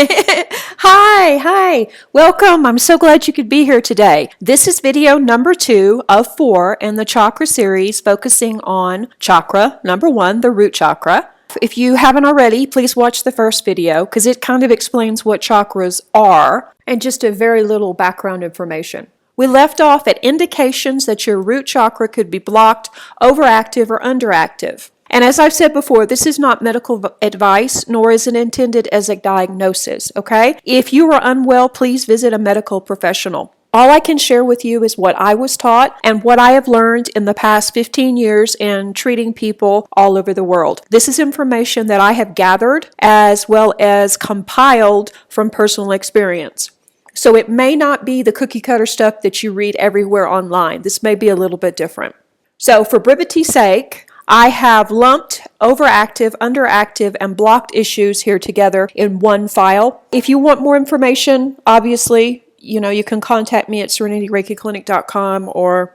Hi. Welcome. I'm so glad you could be here today. This is video number 2 of 4 in the chakra series focusing on chakra number 1, the root chakra. If you haven't already, please watch the first video because it kind of explains what chakras are and just a very little background information. We left off at indications that your root chakra could be blocked, overactive, or underactive. And as I've said before, this is not medical advice, nor is it intended as a diagnosis, okay? If you are unwell, please visit a medical professional. All I can share with you is what I was taught and what I have learned in the past 15 years in treating people all over the world. This is information that I have gathered as well as compiled from personal experience. So it may not be the cookie cutter stuff that you read everywhere online. This may be a little bit different. So for brevity's sake, I have lumped overactive, underactive, and blocked issues here together in one file. If you want more information, obviously, you can contact me at serenityreikiclinic.com or,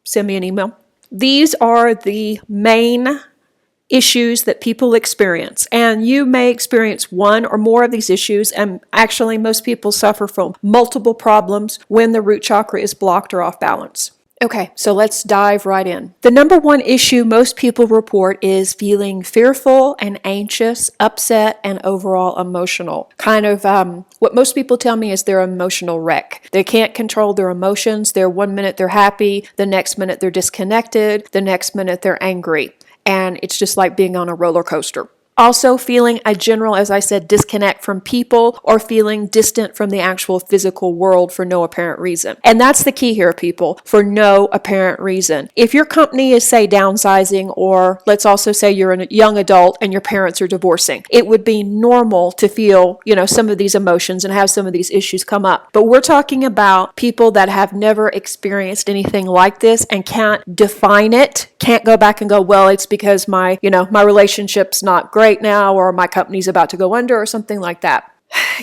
send me an email. These are the main issues that people experience, and you may experience one or more of these issues, and actually most people suffer from multiple problems when the root chakra is blocked or off balance. Okay, so let's dive right in. The number one issue most people report is feeling fearful and anxious, upset, and overall emotional. Kind of what most people tell me is their emotional wreck. They can't control their emotions. One minute they're happy, the next minute they're disconnected, the next minute they're angry. And it's just like being on a roller coaster. Also feeling a general, as I said, disconnect from people or feeling distant from the actual physical world for no apparent reason. And that's the key here, people, for no apparent reason. If your company is, say, downsizing, or let's also say you're a young adult and your parents are divorcing, it would be normal to feel, some of these emotions and have some of these issues come up. But we're talking about people that have never experienced anything like this and can't define it, can't go back and go, well, it's because my relationship's not great now, or my company's about to go under, or something like that.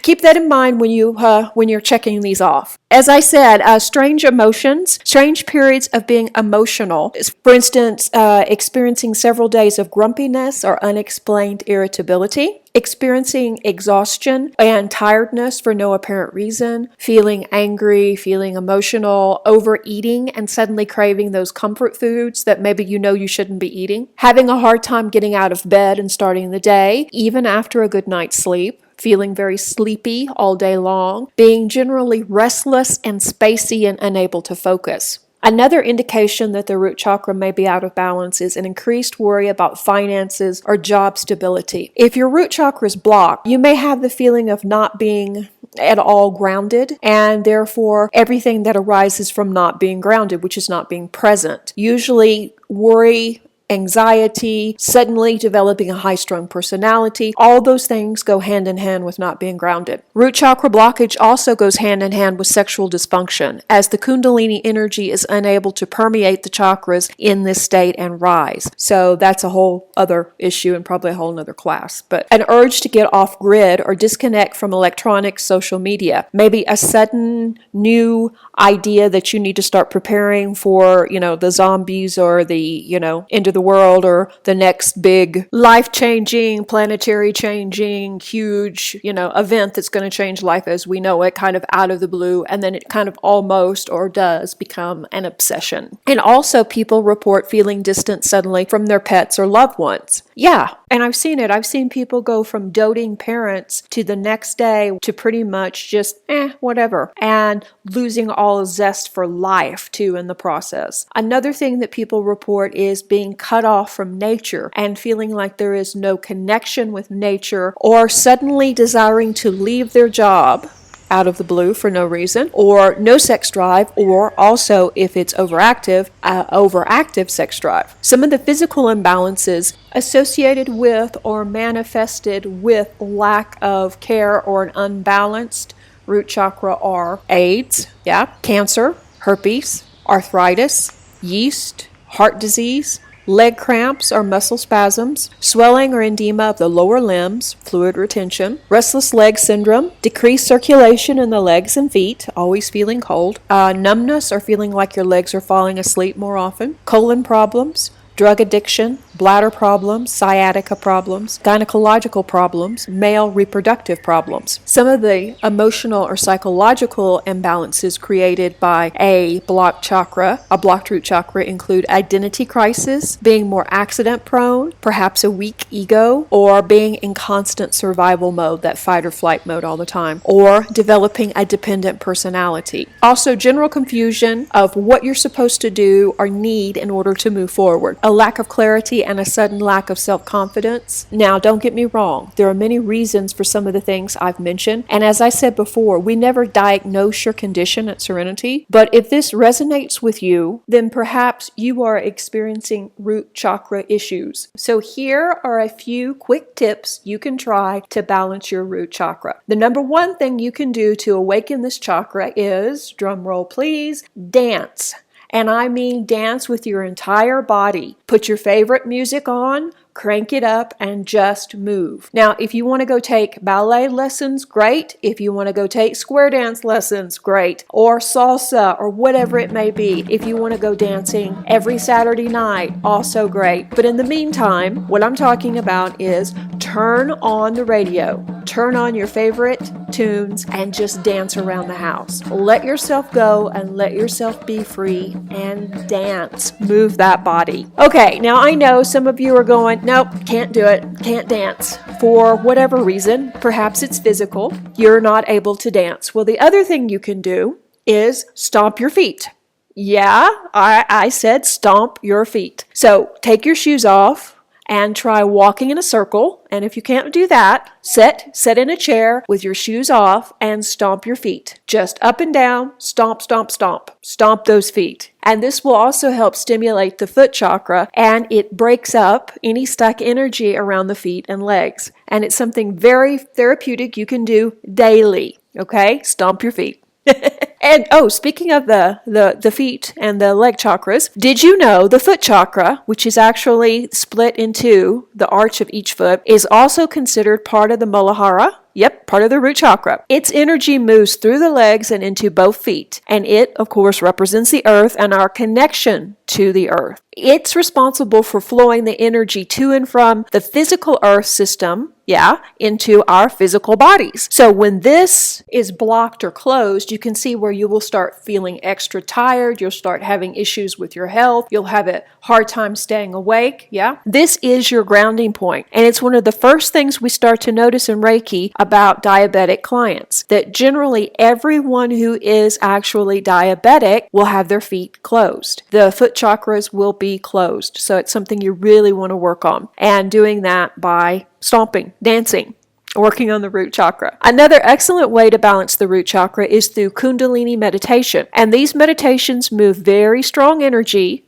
Keep that in mind when you're checking these off. As I said, strange emotions, strange periods of being emotional. For instance, experiencing several days of grumpiness or unexplained irritability, experiencing exhaustion and tiredness for no apparent reason, feeling angry, feeling emotional, overeating and suddenly craving those comfort foods that maybe you shouldn't be eating, having a hard time getting out of bed and starting the day, even after a good night's sleep, feeling very sleepy all day long, being generally restless and spacey and unable to focus. Another indication that the root chakra may be out of balance is an increased worry about finances or job stability. If your root chakra is blocked, you may have the feeling of not being at all grounded, and therefore everything that arises from not being grounded, which is not being present. Usually worry, anxiety, suddenly developing a high-strung personality, all those things go hand in hand with not being grounded. Root chakra blockage also goes hand in hand with sexual dysfunction, as the kundalini energy is unable to permeate the chakras in this state and rise. So that's a whole other issue and probably a whole other class. But an urge to get off grid or disconnect from electronic social media, maybe a sudden new idea that you need to start preparing for, the zombies or the, end of the world, or the next big life-changing, planetary-changing, huge, event that's going to change life as we know it, kind of out of the blue, and then it kind of almost or does become an obsession. And also people report feeling distant suddenly from their pets or loved ones. Yeah, and I've seen it. I've seen people go from doting parents to the next day to pretty much just, whatever, and losing all zest for life too in the process. Another thing that people report is being cut off from nature and feeling like there is no connection with nature, or suddenly desiring to leave their job out of the blue for no reason, or no sex drive, or also, if it's overactive sex drive. Some of the physical imbalances associated with or manifested with lack of care or an unbalanced root chakra are AIDS, cancer, herpes, arthritis, yeast, heart disease, leg cramps or muscle spasms, swelling or edema of the lower limbs, fluid retention, restless leg syndrome, decreased circulation in the legs and feet, always feeling cold, numbness or feeling like your legs are falling asleep more often, colon problems, drug addiction, bladder problems, sciatica problems, gynecological problems, male reproductive problems. Some of the emotional or psychological imbalances created by a blocked root chakra include identity crisis, being more accident prone, perhaps a weak ego, or being in constant survival mode, that fight or flight mode all the time, or developing a dependent personality. Also, general confusion of what you're supposed to do or need in order to move forward. A lack of clarity and a sudden lack of self-confidence. Now, don't get me wrong. There are many reasons for some of the things I've mentioned. And as I said before, we never diagnose your condition at Serenity. But if this resonates with you, then perhaps you are experiencing root chakra issues. So here are a few quick tips you can try to balance your root chakra. The number one thing you can do to awaken this chakra is, drum roll please, dance. And I mean dance with your entire body. Put your favorite music on, crank it up, and just move. Now, if you want to go take ballet lessons, great. If you want to go take square dance lessons, great. Or salsa, or whatever it may be. If you want to go dancing every Saturday night, also great. But in the meantime, what I'm talking about is turn on the radio. Turn on your favorite tunes and just dance around the house. Let yourself go and let yourself be free and dance. Move that body. Okay, now I know some of you are going, nope, can't do it, can't dance. For whatever reason, perhaps it's physical, you're not able to dance. Well, the other thing you can do is stomp your feet. Yeah, I said stomp your feet. So take your shoes off and try walking in a circle. And if you can't do that, sit in a chair with your shoes off and stomp your feet. Just up and down, stomp, stomp, stomp. Stomp those feet. And this will also help stimulate the foot chakra, and it breaks up any stuck energy around the feet and legs. And it's something very therapeutic you can do daily. Okay? Stomp your feet. And speaking of the feet and the leg chakras, did you know the foot chakra, which is actually split into the arch of each foot, is also considered part of the Muladhara? Yep, part of the root chakra. Its energy moves through the legs and into both feet. And it, of course, represents the earth and our connection to the earth. It's responsible for flowing the energy to and from the physical earth system, into our physical bodies. So when this is blocked or closed, you can see where you will start feeling extra tired. You'll start having issues with your health. You'll have a hard time staying awake. This is your grounding point. And it's one of the first things we start to notice in Reiki about diabetic clients, that generally everyone who is actually diabetic will have their feet closed. The foot chakras will be closed. So it's something you really want to work on. And doing that by stomping, dancing, working on the root chakra. Another excellent way to balance the root chakra is through Kundalini meditation. And these meditations move very strong energy,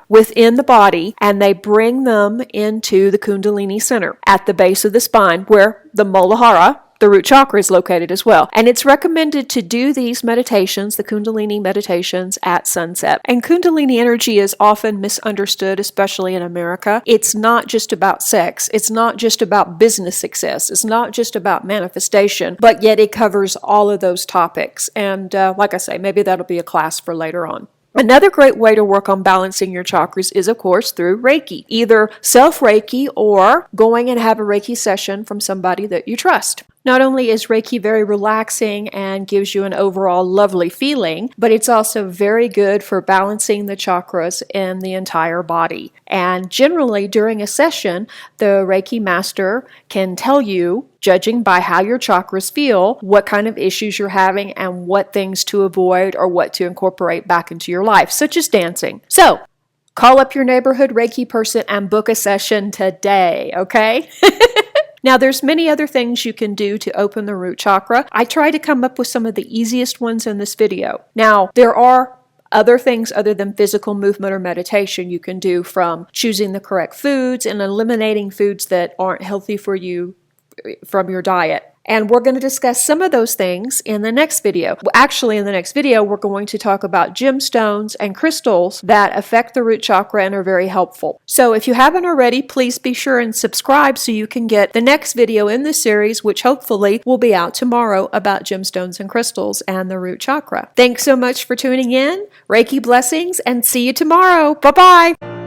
within the body, and they bring them into the Kundalini center at the base of the spine, where the Muladhara, the root chakra, is located as well. And it's recommended to do these meditations, the Kundalini meditations, at sunset. And Kundalini energy is often misunderstood, especially in America. It's not just about sex. It's not just about business success. It's not just about manifestation, but yet it covers all of those topics. And like I say, maybe that'll be a class for later on. Another great way to work on balancing your chakras is, of course, through Reiki. Either self-Reiki or going and have a Reiki session from somebody that you trust. Not only is Reiki very relaxing and gives you an overall lovely feeling, but it's also very good for balancing the chakras in the entire body. And generally, during a session, the Reiki master can tell you, judging by how your chakras feel, what kind of issues you're having and what things to avoid or what to incorporate back into your life, such as dancing. So, call up your neighborhood Reiki person and book a session today, okay? Now, there's many other things you can do to open the root chakra. I try to come up with some of the easiest ones in this video. Now, there are other things other than physical movement or meditation you can do, from choosing the correct foods and eliminating foods that aren't healthy for you from your diet. And we're going to discuss some of those things in the next video. Actually, in the next video, we're going to talk about gemstones and crystals that affect the root chakra and are very helpful. So if you haven't already, please be sure and subscribe so you can get the next video in this series, which hopefully will be out tomorrow, about gemstones and crystals and the root chakra. Thanks so much for tuning in. Reiki blessings, and see you tomorrow. Bye-bye.